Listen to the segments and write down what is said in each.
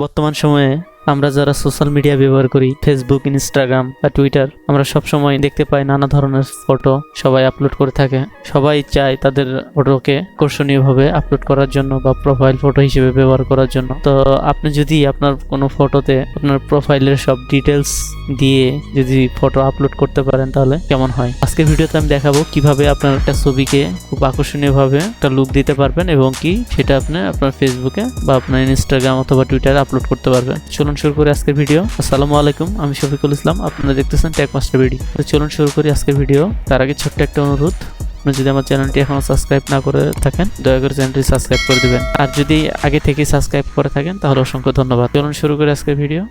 বর্তমান সময়ে আমরা যারা সোশ্যাল মিডিয়া ব্যবহার করি, ফেসবুক, ইনস্টাগ্রাম বা টুইটার, আমরা সব সময় দেখতে পাই নানা ধরনের ফটো সবাই আপলোড করে থাকে। সবাই চায় তাদের ফটোকে আকর্ষণীয়ভাবে আপলোড করার জন্য বা প্রোফাইল ফটো হিসেবে ব্যবহার করার জন্য। তো আপনি যদি আপনার কোনো ফটোতে আপনার প্রোফাইলের সব ডিটেলস দিয়ে যদি ফটো আপলোড করতে পারেন তাহলে কেমন হয়। আজকের ভিডিওতে আমি দেখাবো কিভাবে আপনার একটা ছবিকে খুব আকর্ষণীয়ভাবে একটা লুক দিতে পারবেন এবং কি সেটা আপনি আপনার ফেসবুকে বা আপনার ইনস্টাগ্রাম অথবা টুইটারে আপলোড করতে পারবেন। চলুন শুরু করি আজকের ভিডিও। আসসালামু আলাইকুম, আমি শফিকুল ইসলাম, আপনারা দেখতেছেন টেক মাস্টার ভিডিও। তো চলুন শুরু করি আজকের ভিডিও। তার আগে ছোট্ট একটা অনুরোধ, আপনি যদি আমার চ্যানেলটি এখনো সাবস্ক্রাইব না করে থাকেন দয়া করে চ্যানেলটি সাবস্ক্রাইব করে দিবেন, আর যদি আগে থেকে সাবস্ক্রাইব করে থাকেন তাহলে অসংখ্য ধন্যবাদ। চলুন শুরু করি আজকের ভিডিও।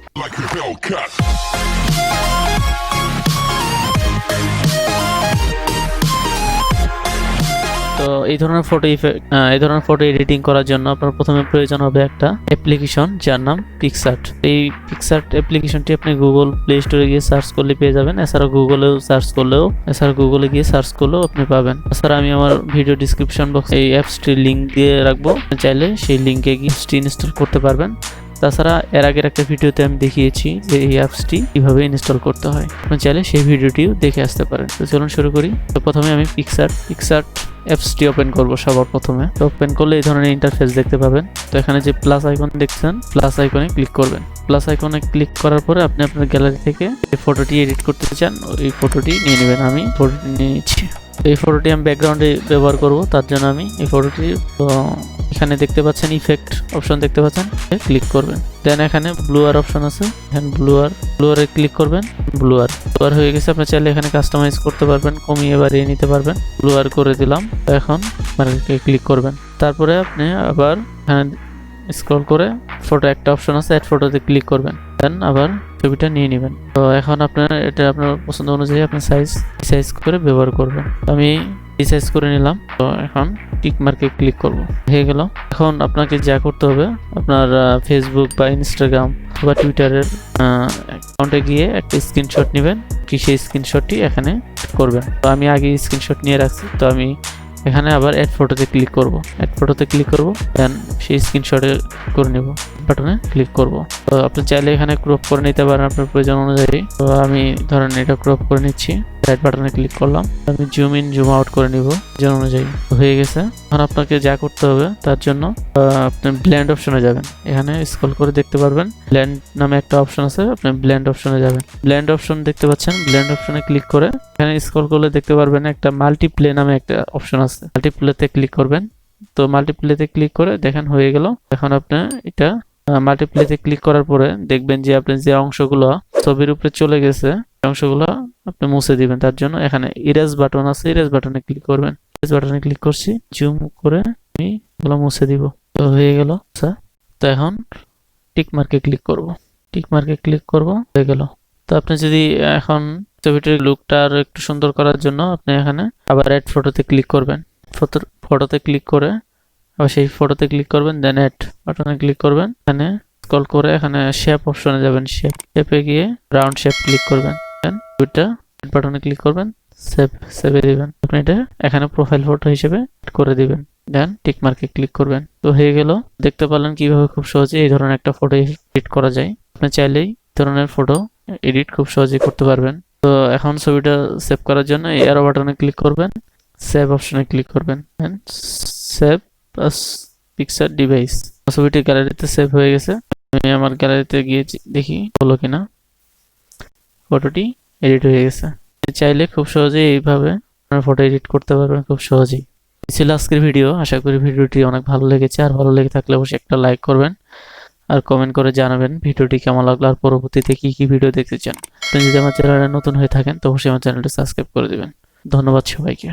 তো এই ধরনের ফটো এডিটিং করার জন্য আপনার প্রথমে প্রয়োজন হবে একটা অ্যাপ্লিকেশন যার নাম PicsArt। এই PicsArt অ্যাপ্লিকেশনটি আপনি গুগল প্লে স্টোরে গিয়ে সার্চ করলে পেয়ে যাবেন। এছাড়া গুগলে গিয়ে সার্চ করলেও আপনি পাবেন। এছাড়া আমি আমার ভিডিও ডিসক্রিপশন বক্সে এই অ্যাপসটির লিঙ্ক দিয়ে রাখবো, চাইলে সেই লিঙ্কে গিয়ে অ্যাপসটি ইনস্টল করতে পারবেন। তাছাড়া এর আগের একটা ভিডিওতে আমি দেখিয়েছি যে এই অ্যাপসটি কিভাবে ইনস্টল করতে হয়, আপনি চাইলে সেই ভিডিওটিও দেখে আসতে পারেন। তো চলুন শুরু করি। তো প্রথমে আমি PicsArt অ্যাপসটি ওপেন করব। সবার প্রথমে ওপেন করলে এই ধরনের ইন্টারফেস দেখতে পাবেন। তো এখানে যে প্লাস আইকন দেখছেন, প্লাস আইকনে ক্লিক করবেন। প্লাস আইকনে ক্লিক করার পরে আপনি আপনার গ্যালারি থেকে যে ফটোটি এডিট করতে চান ওই ফটোটি নিয়ে নেবেন। আমি ফটোটি নিয়ে নিচ্ছি। এই ফটোটি আমি ব্যাকগ্রাউন্ডে ব্যবহার করব, তার জন্য আমি এই ফটোটি, তো এখানে দেখতে পাচ্ছেন ইফেক্ট অপশন দেখতে পাচ্ছেন, ক্লিক করবেন। দেন এখানে ব্লুয়ার অপশন আছে, এখানে ব্লুয়ারে ক্লিক করবেন। ব্লুয়ার হয়ে গেছে। আপনি চাইলে এখানে কাস্টমাইজ করতে পারবেন, কমিয়ে বাড়িয়ে নিতে পারবেন। ব্লুয়ার করে দিলাম। এখন ক্লিক করবেন। তারপরে আপনি আবার এখানে স্ক্রল করে ফটো একটা অপশন আছে, অ্যাড ফটোতে ক্লিক করবেন। দেন আবার ছবিটা নিয়ে নেবেন। তো এখন আপনার এটা আপনার পছন্দ অনুযায়ী আপনি সাইজ করে ব্যবহার করবেন। আমি রিসাইজ করে নিলাম। তো এখন টিক মার্কে ক্লিক করব। হয়ে গেল। এখন আপনাকে যা করতে হবে, আপনার ফেসবুক বা ইনস্টাগ্রাম বা টুইটারের অ্যাকাউন্টে গিয়ে একটা স্ক্রিনশট নেবেন, সেই স্ক্রিনশটটি এখানে করবেন। তো আমি আগে স্ক্রিনশট নিয়ে রাখছি, তো আমি এখানে আবার অ্যাড ফটোতে ক্লিক করব। দেন সেই স্ক্রিনশটে করে নেব, বাটনে ক্লিক করব। তো আপনি চাইলে এখানে ক্রপ করে নিতে পারেন আপনার প্রয়োজন অনুযায়ী। তো আমি ধরেন এটা ক্রপ করে নিচ্ছি, রাইট বাটনে ক্লিক করলাম। আমি জুম ইন জুম আউট করে নিব প্রয়োজন অনুযায়ী। হয়ে গেছে। এখন আপনাকে যা করতে হবে তার জন্য আপনি ব্লেন্ড অপশনে যাবেন। এখানে স্ক্রল করে দেখতে পারবেন ব্লেন্ড নামে একটা অপশন আছে, আপনি ব্লেন্ড অপশনে যাবেন। ব্লেন্ড অপশন দেখতে পাচ্ছেন, ব্লেন্ড অপশনে ক্লিক করে এখানে স্ক্রল করলে দেখতে পারবেন একটা মাল্টিপ্লে নামে একটা অপশন আছে, মাল্টিপ্লেতে ক্লিক করবেন। তো মাল্টিপ্লেতে ক্লিক করে দেখেন হয়ে গেল। এখন আপনি এটা মাল্টিপ্লেতে ক্লিক করার পরে দেখবেন যে আপনি যে অংশগুলো ছবির উপরে চলে গেছে অংশগুলো আপনি মুছে দিবেন। তার জন্য এখানে ইরেজ বাটন আছে, ইরেজ বাটনে ক্লিক করবেন। ইরেজ বাটনে ক্লিক করছি, জুম করে আমি এগুলো মুছে দিব। তো হয়ে গেল। আচ্ছা, তো এখন টিক মার্কে ক্লিক করব। হয়ে গেল। তো আপনি যদি এখন ছবিটির লুকটা আরো একটু সুন্দর করার জন্য আপনি এখানে আবার অ্যাড ফটোতে ক্লিক করবেন। ফটোতে ক্লিক করে আবার সেই ফটোতে ক্লিক করবেন, দেন অ্যাড বাটনে ক্লিক করবেন। এখানে স্ক্রল করে এখানে শেপ অপশনে যাবেন, শেপে গিয়ে রাউন্ড শেপ ক্লিক করবেন। দেন দুইটা বাটনে ক্লিক করবেন, সেভে দিবেন। আপনি এটা এখানে প্রোফাইল ফটো হিসেবে করে দিবেন। দেন টিক মার্কে ক্লিক করবেন। তো হয়ে গেল। দেখতে পারলেন কিভাবে খুব সহজে এই ধরনের একটা ফটো এডিট করা যায়। আপনি চাইলেই এই ধরনের ফটো এডিট খুব সহজেই করতে পারবেন। তো এখন ছবিটা সেভ করার জন্য এরো বাটনে ক্লিক করবেন, সেভ অপশনে ক্লিক করবেন, দেন সেভ প্লাস পিকচার ডিভাইস। ছবিটি গ্যালারিতে সেভ হয়ে গেছে। আমি আমার গ্যালারিতে গিয়ে দেখি হলো কিনা। ফটোটি এডিট হয়ে গেছে। চাইলে খুব সহজেই এইভাবে আপনার ফটো এডিট করতে পারবেন খুব সহজেই। এই ছিল আজকের ভিডিও। আশা করি ভিডিওটি অনেক ভালো লেগেছে। আর ভালো লেগে থাকলে অবশ্যই একটা লাইক করবেন আর কমেন্ট করে জানাবেন ভিডিওটি কেমন লাগলো আর পরবর্তীতে কি ভিডিও দেখতে চান। আপনি যদি আমার চ্যানেলে নতুন হয়ে থাকেন তো অবশ্যই আমার চ্যানেলটি সাবস্ক্রাইব করে দিবেন। ধন্যবাদ সবাইকে।